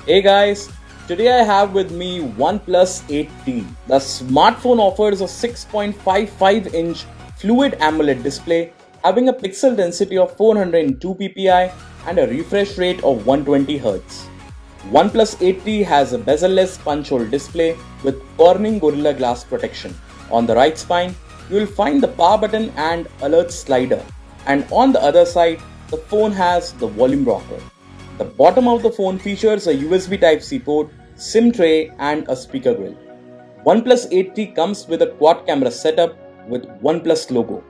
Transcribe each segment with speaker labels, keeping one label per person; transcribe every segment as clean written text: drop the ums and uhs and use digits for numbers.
Speaker 1: Hey guys, today I have with me OnePlus 8T. The smartphone offers a 6.55-inch Fluid AMOLED display having a pixel density of 402 ppi and a refresh rate of 120 Hz. OnePlus 8T has a bezel-less punch-hole display with Corning Gorilla Glass protection. On the right spine, you will find the power button and alert slider, and on the other side, the phone has the volume rocker. The bottom of the phone features a USB Type-C port, SIM tray and a speaker grill. OnePlus 8T comes with a quad camera setup with OnePlus logo.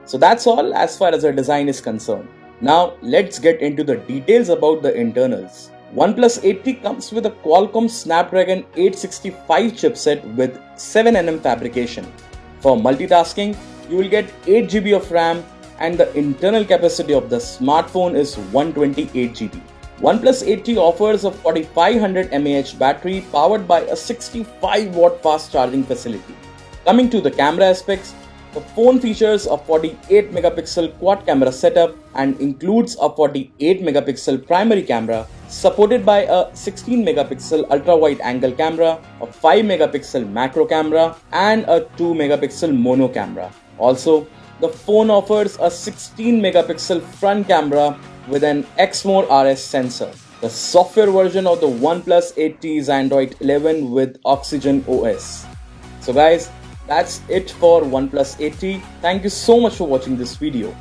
Speaker 1: So that's all as far as the design is concerned. Now let's get into the details about the internals. OnePlus 8T comes with a Qualcomm Snapdragon 865 chipset with 7nm fabrication. For multitasking, you will get 8GB of RAM and the internal capacity of the smartphone is 128GB. OnePlus 8T offers a 4500 mAh battery powered by a 65-watt fast charging facility. Coming to the camera aspects, the phone features a 48-megapixel quad camera setup and includes a 48-megapixel primary camera supported by a 16-megapixel ultra-wide-angle camera, a 5-megapixel macro camera and a 2-megapixel mono camera. Also, the phone offers a 16-megapixel front camera with an Exmor RS sensor. The software version of the OnePlus 8T is Android 11 with Oxygen OS. So guys, that's it for OnePlus 8T. Thank you so much for watching this video.